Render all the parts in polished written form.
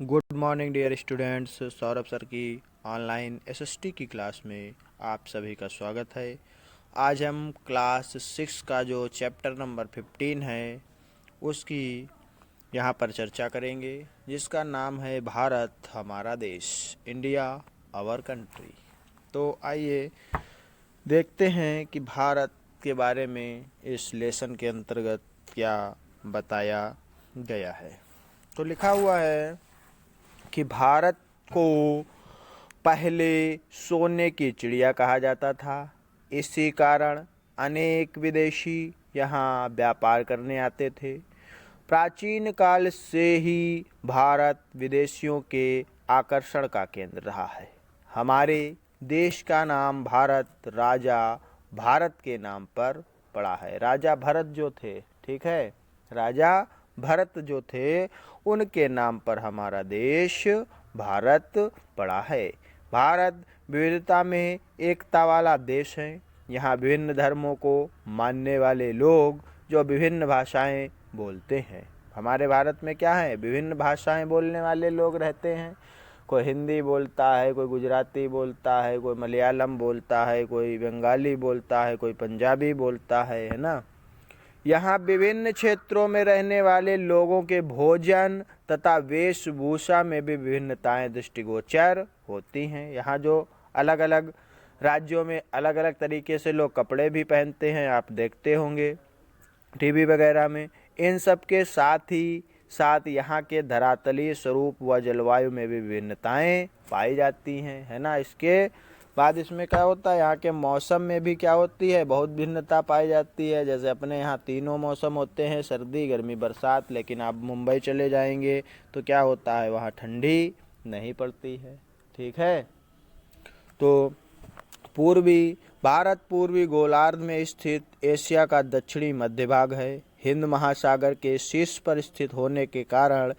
Good morning dear students. Saurabh sir की online SST की class में आप सभी का स्वागत है। आज हम क्लास 6 का जो चैप्टर नंबर 15 है उसकी यहाँ पर चर्चा करेंगे, जिसका नाम है भारत हमारा देश, इंडिया आवर कंट्री। तो आइए देखते हैं कि भारत के बारे में इस लेसन के अंतर्गत क्या बताया गया है। तो लिखा हुआ है कि भारत को पहले सोने की चिड़िया कहा जाता था। इसी कारण अनेक विदेशी यहाँ व्यापार करने आते थे। प्राचीन काल से ही भारत विदेशियों के आकर्षण का केंद्र रहा है। हमारे देश का नाम भारत राजा भारत के नाम पर पड़ा है। राजा भरत जो थे, ठीक है, राजा भरत जो थे उनके नाम पर हमारा देश भारत पड़ा है। भारत विविधता में एकता वाला देश है। यहाँ विभिन्न धर्मों को मानने वाले लोग जो विभिन्न भाषाएं बोलते हैं। हमारे भारत में क्या है, विभिन्न भाषाएं बोलने वाले लोग रहते हैं। कोई हिंदी बोलता है, कोई गुजराती बोलता है, कोई मलयालम बोलता है, कोई बंगाली बोलता है, कोई पंजाबी बोलता है ना। यहाँ विभिन्न क्षेत्रों में रहने वाले लोगों के भोजन तथा वेशभूषा में भी विभिन्नताएं दृष्टिगोचर होती हैं। यहाँ जो अलग अलग राज्यों में अलग अलग तरीके से लोग कपड़े भी पहनते हैं, आप देखते होंगे टीवी वगैरह में। इन सब के साथ ही साथ यहाँ के धरातलीय स्वरूप व जलवायु में भी विभिन्नताएं पाई जाती हैं, है ना। इसके बाद इसमें क्या होता है, यहाँ के मौसम में भी क्या होती है, बहुत भिन्नता पाई जाती है। जैसे अपने यहाँ तीनों मौसम होते हैं, सर्दी गर्मी बरसात, लेकिन आप मुंबई चले जाएंगे तो क्या होता है, वहाँ ठंडी नहीं पड़ती है, ठीक है। तो भारत पूर्वी गोलार्ध में स्थित एशिया का दक्षिणी मध्य भाग है। हिंद महासागर के शीर्ष पर स्थित होने के कारण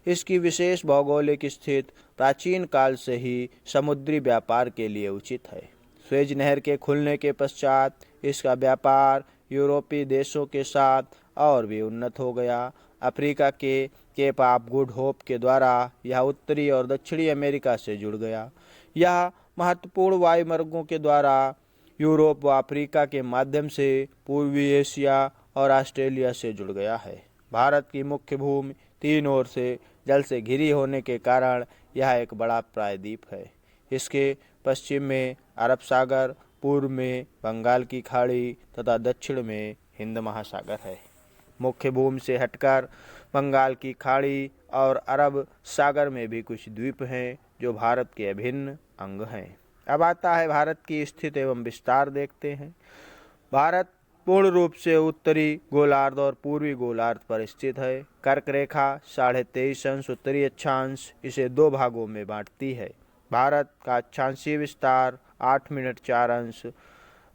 इसकी विशेष भौगोलिक स्थिति प्राचीन काल से ही समुद्री व्यापार के लिए उचित है। स्वेज नहर के खुलने के पश्चात इसका व्यापार यूरोपीय देशों के साथ और भी उन्नत हो गया। अफ्रीका के केप ऑफ गुड होप के द्वारा यह उत्तरी और दक्षिणी अमेरिका से जुड़ गया। यह महत्वपूर्ण वायुमार्गों के द्वारा यूरोप व अफ्रीका के माध्यम से पूर्वी एशिया और ऑस्ट्रेलिया से जुड़ गया है। भारत की मुख्य भूमि तीन ओर से जल से घिरी होने के कारण यह एक बड़ा प्रायद्वीप है। इसके पश्चिम में अरब सागर, पूर्व में बंगाल की खाड़ी तथा दक्षिण में हिंद महासागर है। मुख्य भूमि से हटकर बंगाल की खाड़ी और अरब सागर में भी कुछ द्वीप हैं जो भारत के अभिन्न अंग हैं। अब आता है भारत की स्थिति एवं विस्तार देखते हैं। भारत पूर्ण रूप से उत्तरी गोलार्ध और पूर्वी गोलार्ध पर स्थित है। कर्क रेखा 23.5 अंश उत्तरी अक्षांश इसे दो भागों में बांटती है। भारत का अक्षांशीय विस्तार 8 मिनट 4 अंश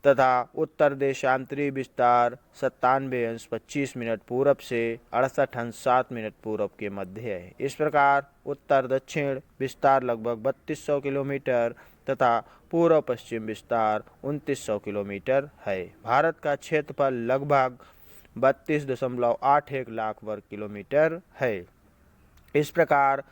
तथा उत्तर देशांतरी विस्तार 97 अंश 25 मिनट पूरब से 68 अंश 7 मिनट पूरब के मध्य है। इस प्रकार उत्तर दक्षिण विस्तार लगभग 3200 किलोमीटर तथा पूर्व पश्चिम विस्तार 2900 किलोमीटर है। भारत का क्षेत्रफल लगभग 32.81 लाख वर्ग किलोमीटर है। इस प्रकार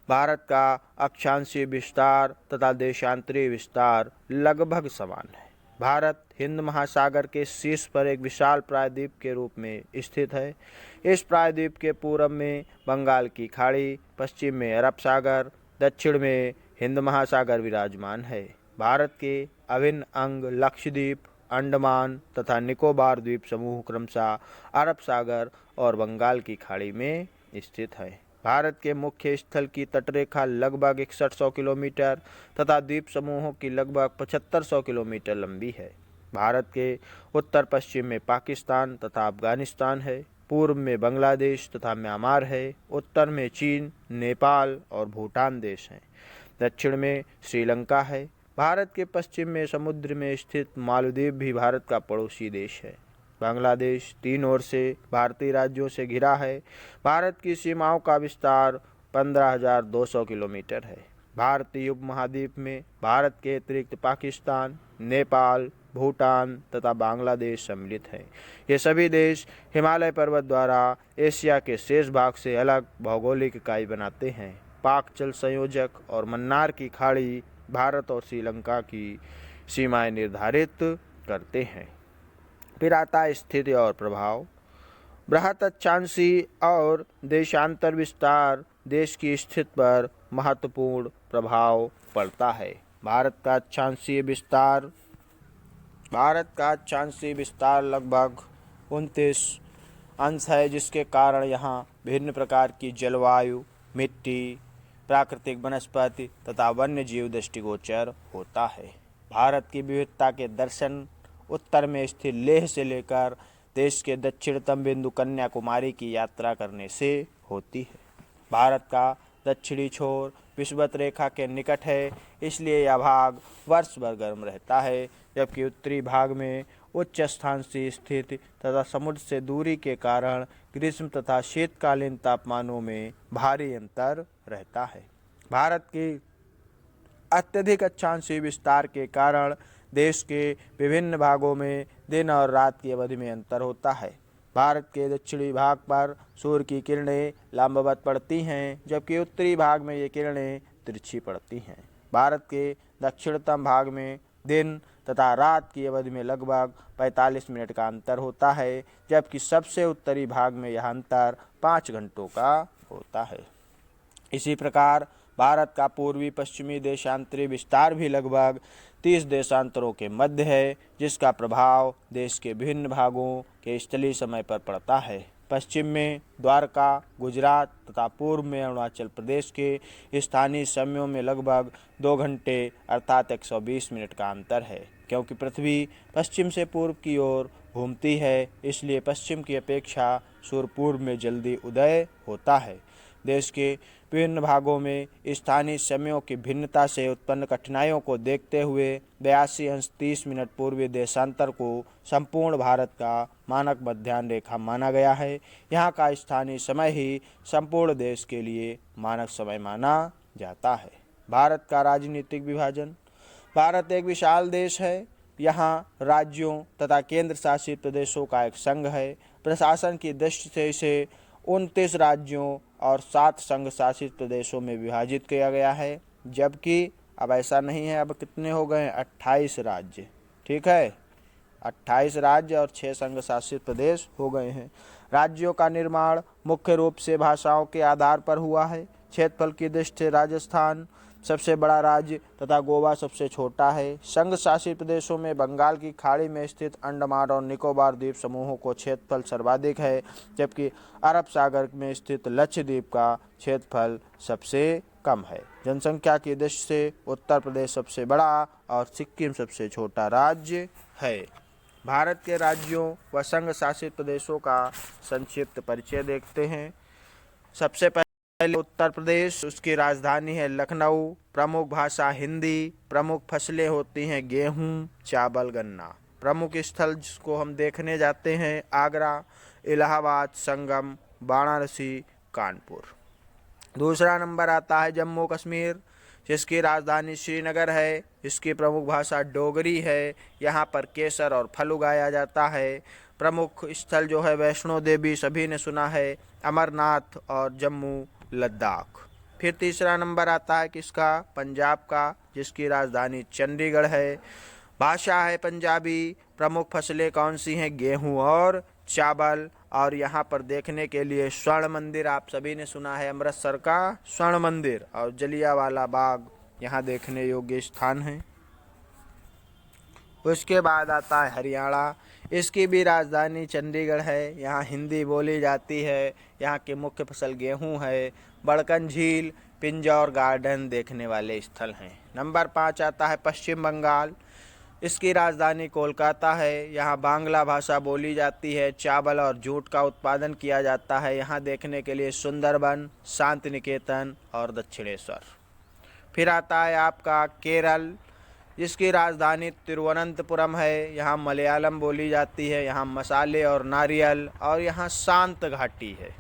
भारत का अक्षांशीय विस्तार तथा देशांतरीय विस्तार लगभग समान है। भारत हिंद महासागर के शीर्ष पर एक विशाल प्रायद्वीप के रूप में स्थित है। इस प्रायद्वीप के पूर्व में बंगाल की खाड़ी, पश्चिम में अरब सागर, दक्षिण में हिंद महासागर विराजमान है। भारत के अभिन्न अंग लक्षद्वीप, अंडमान तथा निकोबार द्वीप समूह क्रमशः अरब सागर और बंगाल की खाड़ी में स्थित है। भारत के मुख्य स्थल की तटरेखा लगभग 6100 किलोमीटर तथा द्वीप समूहों की लगभग 7500 किलोमीटर लंबी है। भारत के उत्तर पश्चिम में पाकिस्तान तथा अफगानिस्तान है, पूर्व में बांग्लादेश तथा म्यांमार है, उत्तर में चीन, नेपाल और भूटान देश हैं, दक्षिण में श्रीलंका है। भारत के पश्चिम में समुद्र में स्थित मालदीव भी भारत का पड़ोसी देश है। बांग्लादेश तीन ओर से भारतीय राज्यों से घिरा है। भारत की सीमाओं का विस्तार 15,200 किलोमीटर है। भारतीय उपमहाद्वीप में भारत के अतिरिक्त पाकिस्तान, नेपाल, भूटान तथा बांग्लादेश सम्मिलित हैं। ये सभी देश हिमालय पर्वत द्वारा एशिया के शेष भाग से अलग भौगोलिक इकाई बनाते हैं। पाक जल संयोजक और मन्नार की खाड़ी भारत और श्रीलंका की सीमाएं निर्धारित करते हैं। फिर आता है स्थिति और प्रभाव। बृहत अक्षांशीय और देशांतर विस्तार देश की स्थिति पर महत्वपूर्ण प्रभाव पड़ता है। भारत का अक्षांशीय विस्तार लगभग 29 अंश है, जिसके कारण यहाँ विभिन्न प्रकार की जलवायु, मिट्टी, प्राकृतिक वनस्पति तथा वन्य जीव दृष्टिगोचर होता है। भारत की विविधता के दर्शन उत्तर में स्थित लेह से लेकर देश के दक्षिणतम बिंदु कन्याकुमारी की यात्रा करने से होती है। भारत का दक्षिणी छोर विषुवत रेखा के निकट है, इसलिए यह भाग वर्ष भर गर्म रहता है, जबकि उत्तरी भाग में उच्च स्थान से स्थित तथा समुद्र से दूरी के कारण ग्रीष्म तथा शीतकालीन तापमानों में भारी अंतर रहता है। भारत की अत्यधिक अक्षांशीय विस्तार के कारण देश के विभिन्न भागों में दिन और रात की अवधि में अंतर होता है। भारत के दक्षिणी भाग पर सूर्य की किरणें लंबवत पड़ती हैं, जबकि उत्तरी भाग में ये किरणें तिरछी पड़ती हैं। भारत के दक्षिणतम भाग में दिन तथा रात की अवधि में लगभग 45 मिनट का अंतर होता है, जबकि सबसे उत्तरी भाग में यह अंतर 5 घंटों का होता है। इसी प्रकार भारत का पूर्वी पश्चिमी देशांतरी विस्तार भी लगभग 30 देशांतरों के मध्य है, जिसका प्रभाव देश के विभिन्न भागों के स्थलीय समय पर पड़ता है। पश्चिम में द्वारका, गुजरात तथा पूर्व में अरुणाचल प्रदेश के स्थानीय समयों में लगभग 2 घंटे अर्थात 120 मिनट का अंतर है। क्योंकि पृथ्वी पश्चिम से पूर्व की ओर घूमती है, इसलिए पश्चिम की अपेक्षा सूर्य पूर्व में जल्दी उदय होता है। देश के विभिन्न भागों में स्थानीय समयों की भिन्नता से उत्पन्न कठिनाइयों को देखते हुए 82 अंश 30 मिनट पूर्वी देशांतर को संपूर्ण भारत का मानक मध्याह्न रेखा माना गया है। यहाँ का स्थानीय समय ही संपूर्ण देश के लिए मानक समय माना जाता है। भारत का राजनीतिक विभाजन। भारत एक विशाल देश है। यहाँ राज्यों तथा केंद्र शासित प्रदेशों का एक संघ है। प्रशासन की दृष्टि से इसे 29 राज्यों और 7 संघ शासित प्रदेशों में विभाजित किया गया है, जबकि अब ऐसा नहीं है। अब कितने हो गए? 28 राज्य। ठीक है, 28 राज्य और 6 संघ शासित प्रदेश हो गए हैं। राज्यों का निर्माण मुख्य रूप से भाषाओं के आधार पर हुआ है। क्षेत्रफल की दृष्टि से राजस्थान सबसे बड़ा राज्य तथा गोवा सबसे छोटा है। संघ शासित प्रदेशों में बंगाल की खाड़ी में स्थित अंडमान और निकोबार द्वीप समूहों को क्षेत्रफल सर्वाधिक है, जबकि अरब सागर में स्थित लक्षद्वीप का क्षेत्रफल सबसे कम है। जनसंख्या की दृष्टि से उत्तर प्रदेश सबसे बड़ा और सिक्किम सबसे छोटा राज्य है। भारत के राज्यों व संघ शासित प्रदेशों का संक्षिप्त परिचय देखते हैं। सबसे पहले उत्तर प्रदेश, उसकी राजधानी है लखनऊ, प्रमुख भाषा हिंदी, प्रमुख फसलें होती हैं गेहूं, चावल, गन्ना। प्रमुख स्थल जिसको हम देखने जाते हैं आगरा, इलाहाबाद, संगम, वाराणसी, कानपुर। दूसरा नंबर आता है जम्मू कश्मीर, जिसकी राजधानी श्रीनगर है। इसकी प्रमुख भाषा डोगरी है। यहाँ पर केसर और फल उगाया जाता है। प्रमुख स्थल जो है वैष्णो देवी सभी ने सुना है, अमरनाथ और जम्मू लद्दाख। फिर तीसरा नंबर आता है किसका? पंजाब का, जिसकी राजधानी चंडीगढ़ है। भाषा है पंजाबी। प्रमुख फसलें कौन सी हैं? गेहूं और चावल। और यहाँ पर देखने के लिए स्वर्ण मंदिर आप सभी ने सुना है, अमृतसर का स्वर्ण मंदिर और जलियांवाला बाग यहाँ देखने योग्य स्थान है। उसके बाद आता है हरियाणा। इसकी भी राजधानी चंडीगढ़ है। यहाँ हिंदी बोली जाती है। यहाँ की मुख्य फसल गेहूं है। बड़कन झील, पिंजौर गार्डन देखने वाले स्थल हैं। नंबर 5 आता है पश्चिम बंगाल। इसकी राजधानी कोलकाता है। यहाँ बांग्ला भाषा बोली जाती है। चावल और जूट का उत्पादन किया जाता है। यहाँ देखने के लिए सुंदरबन, शांति निकेतन और दक्षिणेश्वर। फिर आता है आपका केरल, जिसकी राजधानी तिरुवनंतपुरम है। यहाँ मलयालम बोली जाती है। यहाँ मसाले और नारियल और यहाँ शांत घाटी है।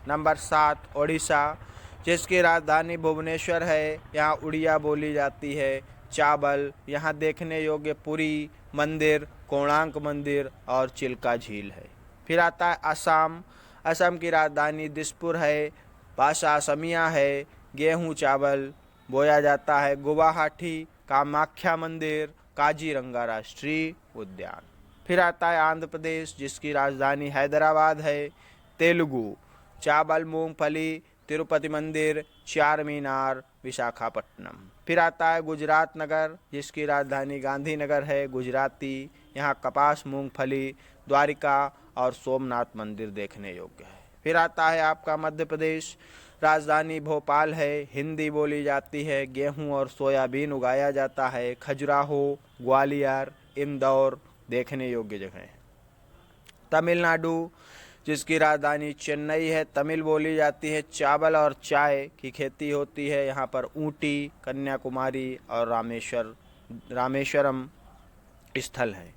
नंबर 7 ओडिशा, जिसकी राजधानी भुवनेश्वर है। यहाँ उड़िया बोली जाती है। चावल, यहाँ देखने योग्य पुरी मंदिर, कोणार्क मंदिर और चिल्का झील है। फिर आता है असम। असम की राजधानी दिसपुर है। भाषा असमिया है। गेहूं चावल बोया जाता है। गुवाहाटी कामाख्या मंदिर, काजीरंगा राष्ट्रीय उद्यान। फिर आता है आंध्र प्रदेश जिसकी राजधानी हैदराबाद है। तेलुगु चावल मूंगफली, तिरुपति मंदिर, चार मीनार, विशाखापट्टनम। फिर आता है गुजरात नगर जिसकी राजधानी गांधीनगर है। गुजराती, यहाँ कपास, मूंगफली, द्वारिका और सोमनाथ मंदिर देखने योग्य है। फिर आता है आपका मध्य प्रदेश, राजधानी भोपाल है। हिंदी बोली जाती है। गेहूं और सोयाबीन उगाया जाता है। खजुराहो, ग्वालियर, इंदौर देखने योग्य जगह है। तमिलनाडु जिसकी राजधानी चेन्नई है। तमिल बोली जाती है। चावल और चाय की खेती होती है यहाँ पर। ऊटी, कन्याकुमारी और रामेश्वरम स्थल है।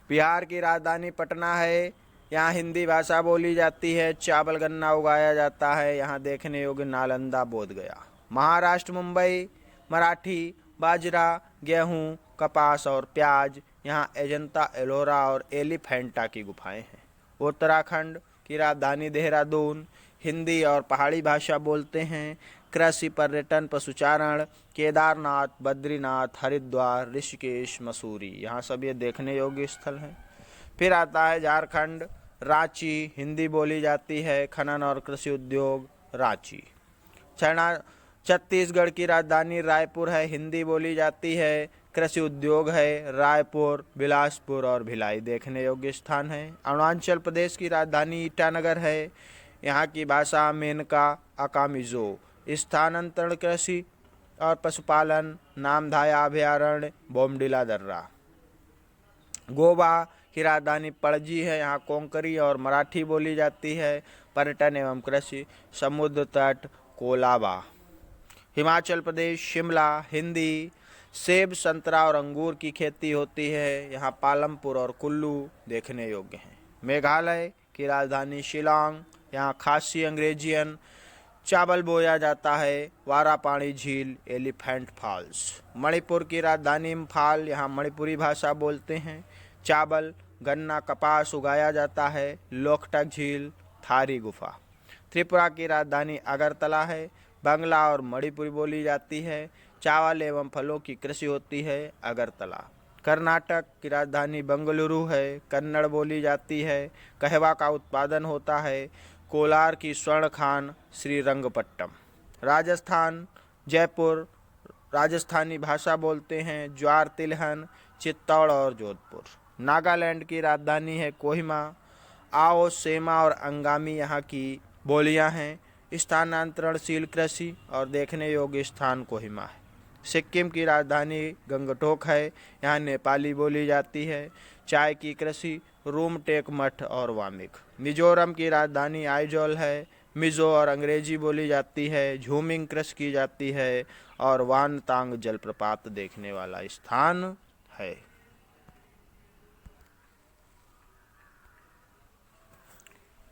बिहार की राजधानी पटना है। यहाँ हिंदी भाषा बोली जाती है। चावल गन्ना उगाया जाता है। यहाँ देखने योग्य नालंदा, बोधगया। महाराष्ट्र मुंबई, मराठी, बाजरा, गेहूं, कपास और प्याज। यहाँ अजंता, एलोरा और एलिफेंटा की गुफाएं हैं। उत्तराखंड की राजधानी देहरादून, हिंदी और पहाड़ी भाषा बोलते हैं। कृषि, पर्यटन, पशुचारण, केदारनाथ, बद्रीनाथ, हरिद्वार, ऋषिकेश, मसूरी, यहाँ सब ये देखने योग्य स्थल हैं। फिर आता है झारखंड, रांची, हिंदी बोली जाती है। खनन और कृषि उद्योग, रांची। छत्तीसगढ़ की राजधानी रायपुर है। हिंदी बोली जाती है। कृषि उद्योग है। रायपुर, बिलासपुर और भिलाई देखने योग्य स्थान है। अरुणाचल प्रदेश की राजधानी ईटानगर है। यहाँ की भाषा मेनका, अकामिजो। स्थानांतरण, कृषि और पशुपालन, नामधाया अभयारण्य, बोमडिला दर्रा। गोवा की राजधानी पणजी है। यहाँ कोंकणी और मराठी बोली जाती है। पर्यटन एवं कृषि, समुद्र तट, कोलाबा। हिमाचल प्रदेश, शिमला, हिंदी, सेब, संतरा और अंगूर की खेती होती है। यहाँ पालमपुर और कुल्लू देखने योग्य हैं। मेघालय की राजधानी शिलांग, यहाँ खासी, अंग्रेजियन चावल बोया जाता है। वारापानी झील, एलिफेंट फॉल्स। मणिपुर की राजधानी इम्फाल, यहाँ मणिपुरी भाषा बोलते हैं। चावल, गन्ना, कपास उगाया जाता है। लोकटक झील, थारी गुफा। त्रिपुरा की राजधानी अगरतला है। बांग्ला और मणिपुरी बोली जाती है। चावल एवं फलों की कृषि होती है। अगरतला। कर्नाटक की राजधानी बेंगलुरु है। कन्नड़ बोली जाती है। कहवा का उत्पादन होता है। कोलार की स्वर्ण खान, श्रीरंगपट्टम। राजस्थान, जयपुर, राजस्थानी भाषा बोलते हैं। ज्वार, तिलहन, चित्तौड़ और जोधपुर। नागालैंड की राजधानी है कोहिमा। आओ, सेमा और अंगामी यहाँ की बोलियां हैं। स्थानांतरणशील कृषि और देखने योग्य स्थान कोहिमा है। सिक्किम की राजधानी गंगटोक है। यहाँ नेपाली बोली जाती है। चाय की कृषि, रूमटेक मठ और वामिक। मिजोरम की राजधानी आइजोल है। मिजो और अंग्रेजी बोली जाती है। झूमिंग कृषि की जाती है और वानतांग जलप्रपात देखने वाला स्थान है।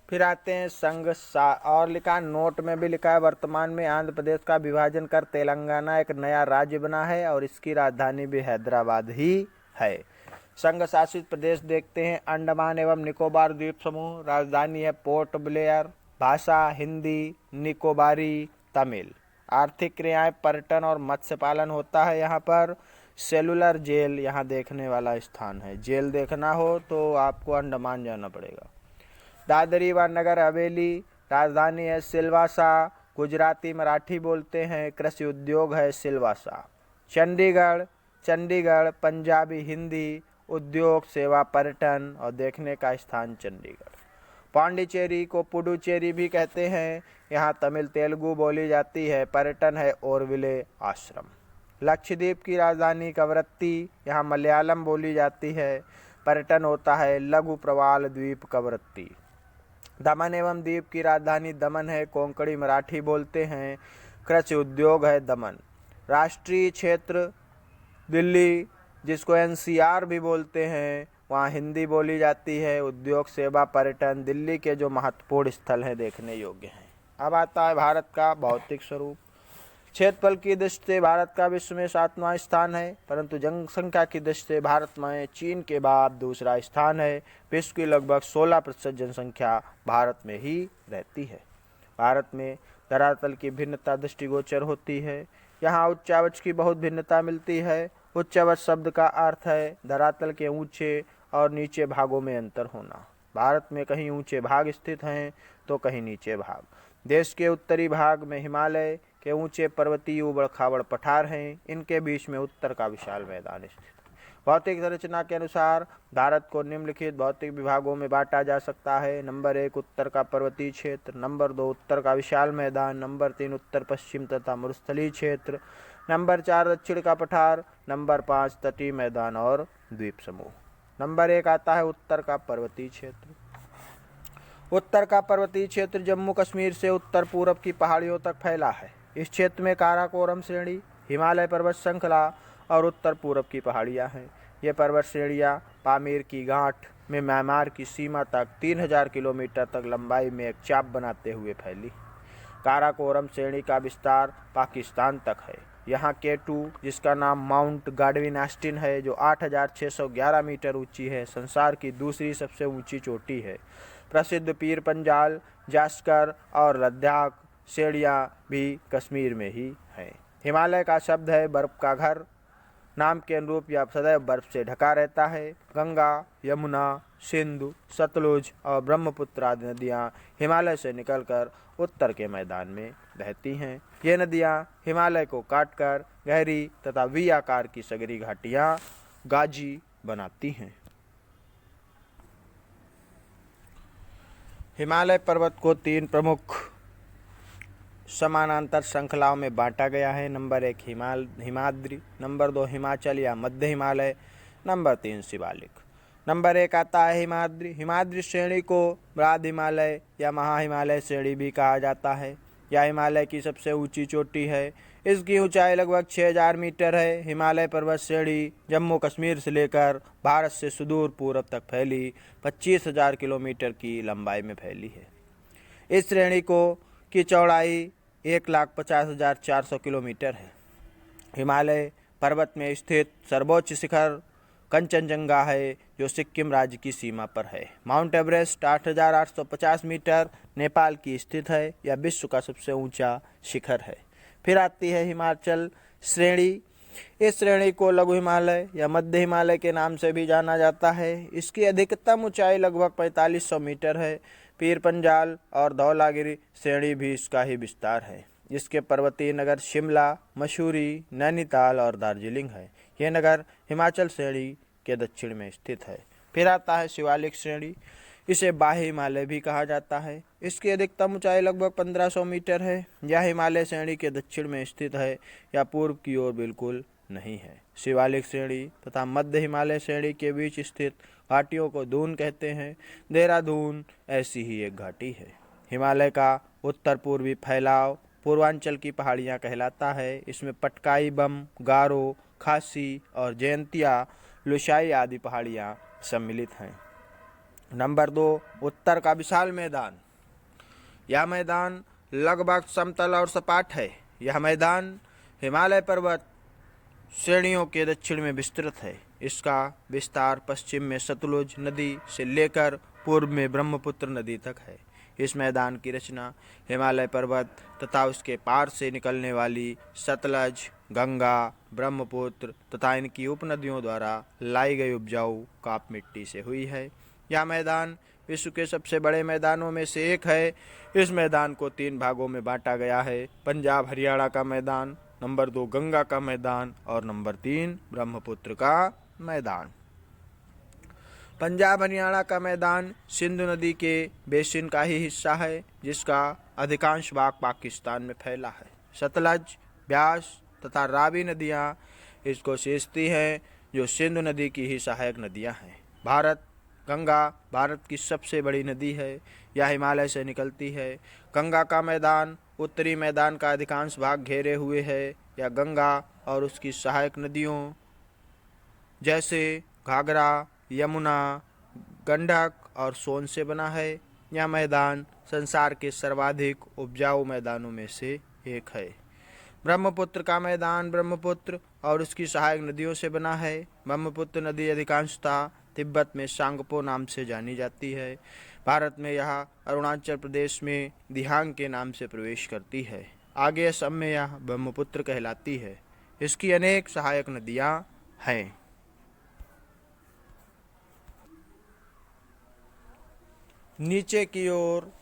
फिर आते हैं संघ और लिखा, नोट में भी लिखा है, वर्तमान में आंध्र प्रदेश का विभाजन कर तेलंगाना एक नया राज्य बना है और इसकी राजधानी भी हैदराबाद ही है। संघ शासित प्रदेश देखते हैं, अंडमान एवं निकोबार द्वीप समूह, राजधानी है पोर्ट ब्लेयर, भाषा हिंदी, निकोबारी, तमिल। आर्थिक क्रियाएं, पर्यटन और मत्स्य पालन होता है यहाँ पर। सेलुलर जेल यहाँ देखने वाला स्थान है। जेल देखना हो तो आपको अंडमान जाना पड़ेगा। दादरी व नगर हवेली, राजधानी है सिलवासा, गुजराती मराठी बोलते हैं। कृषि उद्योग है सिलवासा। चंडीगढ़ पंजाबी, हिंदी, उद्योग, सेवा, पर्यटन और देखने का स्थान चंडीगढ़। पांडिचेरी को पुडुचेरी भी कहते हैं। यहाँ तमिल तेलुगु बोली जाती है। पर्यटन है ओरविले आश्रम। लक्षद्वीप की राजधानी कवरत्ती, यहाँ मलयालम बोली जाती है। पर्यटन होता है लघु प्रवाल द्वीप कवरत्ती। दमन एवं द्वीप की राजधानी दमन है। कोंकणी मराठी बोलते हैं। कृषि उद्योग है दमन। राष्ट्रीय क्षेत्र दिल्ली, जिसको एनसीआर भी बोलते हैं, वहाँ हिंदी बोली जाती है। उद्योग, सेवा, पर्यटन दिल्ली के जो महत्वपूर्ण स्थल हैं देखने योग्य हैं। अब आता है भारत का भौतिक स्वरूप। क्षेत्रफल की दृष्टि से भारत का विश्व में 7वां स्थान है, परंतु जनसंख्या की दृष्टि से भारत में चीन के बाद दूसरा स्थान है। विश्व की लगभग 16% जनसंख्या भारत में ही रहती है। भारत में धरातल की भिन्नता दृष्टिगोचर होती है। यहाँ उच्चावच की बहुत भिन्नता मिलती है। उच्चावच शब्द का अर्थ है धरातल के ऊंचे और नीचे भागों में अंतर होना। भारत में कहीं ऊंचे भाग स्थित हैं तो कहीं नीचे भाग। देश के उत्तरी भाग में हिमालय के ऊंचे पर्वतीय उबड़ खाबड़ पठार हैं। इनके बीच में उत्तर का विशाल मैदान स्थित। भौतिक संरचना के अनुसार भारत को निम्नलिखित भौतिक विभागों में बांटा जा सकता है। नंबर 1 उत्तर का पर्वतीय क्षेत्र, नंबर 2 उत्तर का विशाल मैदान, नंबर 3 उत्तर पश्चिम तथा मरुस्थलीय क्षेत्र, नंबर 4 दक्षिण का पठार, नंबर 5 तटीय मैदान और द्वीप समूह। नंबर 1 आता है उत्तर का पर्वतीय क्षेत्र। उत्तर का पर्वतीय क्षेत्र जम्मू कश्मीर से उत्तर पूर्व की पहाड़ियों तक फैला है। इस क्षेत्र में काराकोरम श्रेणी, हिमालय पर्वत श्रृंखला और उत्तर पूर्व की पहाड़ियाँ हैं। ये पर्वत श्रेणियाँ पामीर की गांठ में म्यांमार की सीमा तक 3000 किलोमीटर तक लंबाई में एक चाप बनाते हुए फैली। काराकोरम श्रेणी का विस्तार पाकिस्तान तक है। यहाँ K2 जिसका नाम माउंट गाडविन ऑस्टिन है, जो 8611 मीटर ऊंची है, संसार की दूसरी सबसे ऊंची चोटी है। प्रसिद्ध पीर पंजाल, जास्कर और लद्दाख श्रेणियाँ भी कश्मीर में ही हैं। हिमालय का शब्द है बर्फ का घर। नाम के अनुरूप यह सदैव बर्फ से ढका रहता है। गंगा, यमुना, सिंधु, सतलुज और ब्रह्मपुत्र आदि नदियाँ हिमालय से निकलकर उत्तर के मैदान में बहती हैं। ये नदियाँ हिमालय को काटकर गहरी तथा वी आकार की सगरी घाटियाँ गाजी बनाती हैं। हिमालय पर्वत को 3 प्रमुख समानांतर श्रृंखलाओं में बांटा गया है। नंबर 1 हिमाद्री, नंबर 2 हिमाचल या मध्य हिमालय, नंबर 3 शिवालिक। नंबर 1 आता है हिमाद्री। हिमाद्री श्रेणी को ब्राध हिमालय या महाहिमालय श्रेणी भी कहा जाता है। यह हिमालय की सबसे ऊंची चोटी है। इसकी ऊंचाई लगभग 6000 मीटर है। हिमालय पर्वत श्रेणी जम्मू कश्मीर से लेकर भारत से सुदूर पूर्व तक फैली 25000 किलोमीटर की लंबाई में फैली है। इस श्रेणी की चौड़ाई 1,50,400 किलोमीटर है। हिमालय पर्वत में स्थित सर्वोच्च शिखर कंचनजंगा है, जो सिक्किम राज्य की सीमा पर है। माउंट एवरेस्ट 8,850 मीटर नेपाल की स्थित है। यह विश्व का सबसे ऊंचा शिखर है। फिर आती है हिमाचल श्रेणी। इस श्रेणी को लघु हिमालय या मध्य हिमालय के नाम से भी जाना जाता है। इसकी अधिकतम ऊंचाई लगभग 4500 मीटर है। पीर पंजाल और धौलागिरी श्रेणी भी इसका ही विस्तार है। इसके पर्वतीय नगर शिमला, मसूरी, नैनीताल और दार्जिलिंग है। यह नगर हिमाचल श्रेणी के दक्षिण में स्थित है। फिर आता है शिवालिक श्रेणी। इसे बाह्य हिमालय भी कहा जाता है। इसकी अधिकतम ऊंचाई लगभग 1500 मीटर है। यह हिमालय श्रेणी के दक्षिण में स्थित है या पूर्व की ओर बिल्कुल नहीं है। शिवालिक श्रेणी तथा मध्य हिमालय श्रेणी के बीच स्थित घाटियों को दून कहते हैं। देहरादून ऐसी ही एक घाटी है। हिमालय का उत्तर पूर्वी फैलाव पूर्वांचल की पहाड़ियाँ कहलाता है। इसमें पटकाई बम, गारो, खासी और जयंतिया, लुसाई आदि पहाड़ियाँ सम्मिलित हैं। नंबर 2 उत्तर का विशाल मैदान। यह मैदान लगभग समतल और सपाट है। यह मैदान हिमालय पर्वत श्रेणियों के दक्षिण में विस्तृत है। इसका विस्तार पश्चिम में सतलुज नदी से लेकर पूर्व में ब्रह्मपुत्र नदी तक है। इस मैदान की रचना हिमालय पर्वत तथा उसके पार से निकलने वाली सतलज, गंगा, ब्रह्मपुत्र तथा इनकी उपनदियों द्वारा लाई गई उपजाऊ काप मिट्टी से हुई है। यह मैदान विश्व के सबसे बड़े मैदानों में से एक है। इस मैदान को 3 भागों में बांटा गया है। पंजाब हरियाणा का मैदान, नंबर 2 गंगा का मैदान और नंबर 3 ब्रह्मपुत्र का मैदान। पंजाब हरियाणा का मैदान सिंधु नदी के बेसिन का ही हिस्सा है, जिसका अधिकांश भाग पाकिस्तान में फैला है। सतलज, ब्यास तथा रावी नदियाँ इसको सींचती हैं, जो सिंधु नदी की ही सहायक नदियाँ हैं। गंगा भारत की सबसे बड़ी नदी है। यह हिमालय से निकलती है। गंगा का मैदान उत्तरी मैदान का अधिकांश भाग घेरे हुए है। यह गंगा और उसकी सहायक नदियों जैसे घाघरा, यमुना, गंडक और सोन से बना है। यह मैदान संसार के सर्वाधिक उपजाऊ मैदानों में से एक है। ब्रह्मपुत्र का मैदान ब्रह्मपुत्र और उसकी सहायक नदियों से बना है। ब्रह्मपुत्र नदी अधिकांशतः तिब्बत में सांगपो नाम से जानी जाती है। भारत में यह अरुणाचल प्रदेश में दिहांग के नाम से प्रवेश करती है। आगे असम में यह ब्रह्मपुत्र कहलाती है। इसकी अनेक सहायक नदियां हैं। नीचे की ओर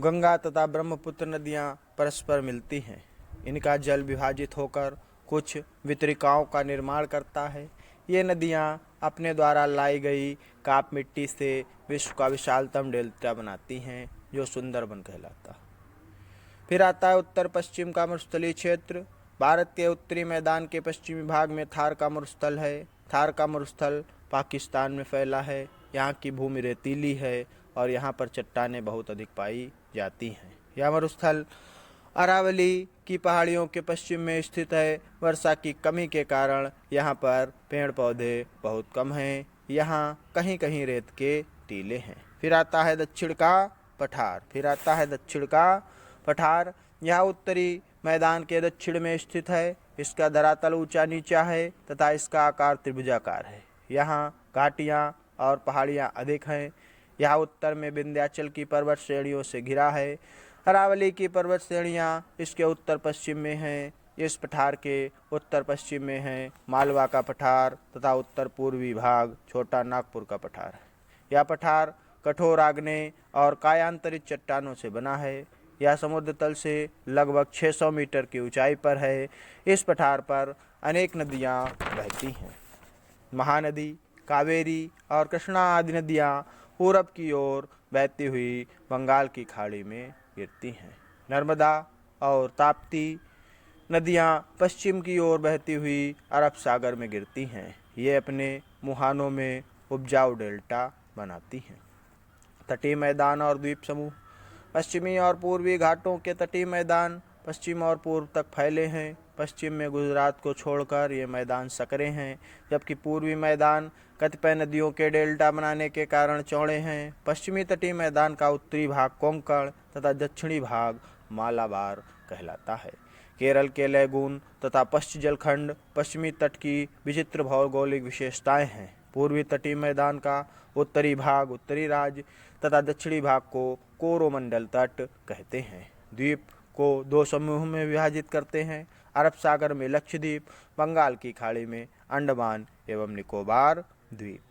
गंगा तथा ब्रह्मपुत्र नदियां परस्पर मिलती हैं। इनका जल विभाजित होकर कुछ वितरिकाओं का निर्माण करता है। ये नदियां अपने द्वारा लाई गई काप मिट्टी से विश्व का विशालतम डेल्टा बनाती हैं, जो सुंदरबन कहलाता है। फिर आता है उत्तर पश्चिम का मरुस्थलीय क्षेत्र। भारत के उत्तरी मैदान के पश्चिमी भाग में थार का मरुस्थल है। थार का मरुस्थल पाकिस्तान में फैला है। यहाँ की भूमि रेतीली है और यहाँ पर चट्टानें बहुत अधिक पाई जाती हैं। यह मरुस्थल अरावली की पहाड़ियों के पश्चिम में स्थित है। वर्षा की कमी के कारण यहाँ पर पेड़ पौधे बहुत कम हैं। यहाँ कहीं कहीं रेत के टीले हैं। फिर आता है दक्षिण का पठार। यह उत्तरी मैदान के दक्षिण में स्थित है। इसका धरातल ऊंचा नीचा है तथा इसका आकार त्रिभुजाकार है। यहाँ घाटियाँ और पहाड़ियाँ अधिक हैं। यह उत्तर में विंध्याचल की पर्वत श्रेणियों से घिरा है। अरावली की पर्वत श्रेणियाँ इसके उत्तर पश्चिम में हैं। इस पठार के उत्तर पश्चिम में है मालवा का पठार तथा उत्तर पूर्वी भाग छोटा नागपुर का पठार है। यह पठार कठोर आग्नेय और कायांतरित चट्टानों से बना है। यह समुद्र तल से लगभग 600 मीटर की ऊंचाई पर है। इस पठार पर अनेक नदियाँ बहती हैं। महानदी, कावेरी और कृष्णा आदि नदियाँ पूरब की ओर बहती हुई बंगाल की खाड़ी में गिरती हैं। नर्मदा और ताप्ती नदियाँ पश्चिम की ओर बहती हुई अरब सागर में गिरती हैं। ये अपने मुहानों में उपजाऊ डेल्टा बनाती हैं। तटीय मैदान और द्वीप समूह। पश्चिमी और पूर्वी घाटों के तटीय मैदान पश्चिम और पूर्व तक फैले हैं। पश्चिम में गुजरात को छोड़कर ये मैदान सकरे हैं, जबकि पूर्वी मैदान कतिपय नदियों के डेल्टा बनाने के कारण चौड़े हैं। पश्चिमी तटीय मैदान का उत्तरी भाग कोंकण तथा दक्षिणी भाग मालाबार कहलाता है। केरल के लैगून तथा पश्चिम जलखंड पश्चिमी तट की विचित्र भौगोलिक विशेषताएं हैं। पूर्वी तटीय मैदान का उत्तरी भाग उत्तरी राज्य तथा दक्षिणी भाग को कोरोमंडल तट कहते हैं। द्वीप को दो समूह में विभाजित करते हैं। अरब सागर में लक्षद्वीप, बंगाल की खाड़ी में अंडमान एवं निकोबार द्वीप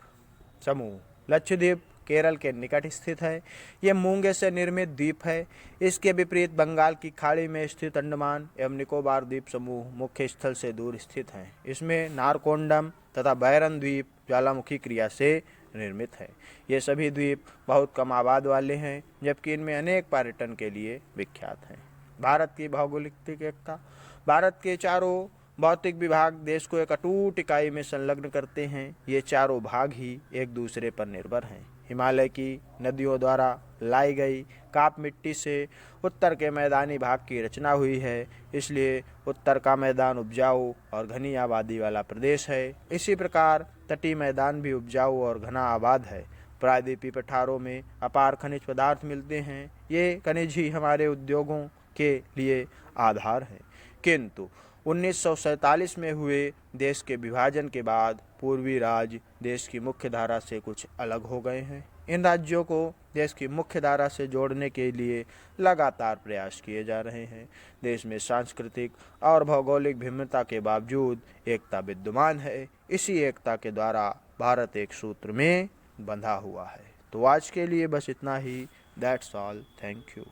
समूह। लक्षद्वीप केरल के निकट स्थित है। ये मूंगे से निर्मित द्वीप है। इसके विपरीत बंगाल की खाड़ी में स्थित अंडमान एवं निकोबार द्वीप समूह मुख्य स्थल से दूर स्थित हैं। इसमें नारकोंडम तथा बैरन द्वीप ज्वालामुखी क्रिया से निर्मित है। ये सभी द्वीप बहुत कम आबाद वाले हैं, जबकि इनमें अनेक पर्यटन के लिए विख्यात हैं। भारत की भौगोलिक एकता। भारत के चारों भौतिक विभाग देश को एक अटूट इकाई में संलग्न करते हैं। ये चारों भाग ही एक दूसरे पर निर्भर हैं। हिमालय की नदियों द्वारा लाई गई काप मिट्टी से उत्तर के मैदानी भाग की रचना हुई है, इसलिए उत्तर का मैदान उपजाऊ और घनी आबादी वाला प्रदेश है। इसी प्रकार तटीय मैदान भी उपजाऊ और घना आबाद है। प्रायद्वीपीय पठारों में अपार खनिज पदार्थ मिलते हैं। ये खनिज ही हमारे उद्योगों के लिए आधार है। किंतु 1947 में हुए देश के विभाजन के बाद पूर्वी राज्य देश की मुख्य धारा से कुछ अलग हो गए हैं। इन राज्यों को देश की मुख्य धारा से जोड़ने के लिए लगातार प्रयास किए जा रहे हैं। देश में सांस्कृतिक और भौगोलिक भिन्नता के बावजूद एकता विद्यमान है। इसी एकता के द्वारा भारत एक सूत्र में बंधा हुआ है। तो आज के लिए बस इतना ही। That's all. Thank you.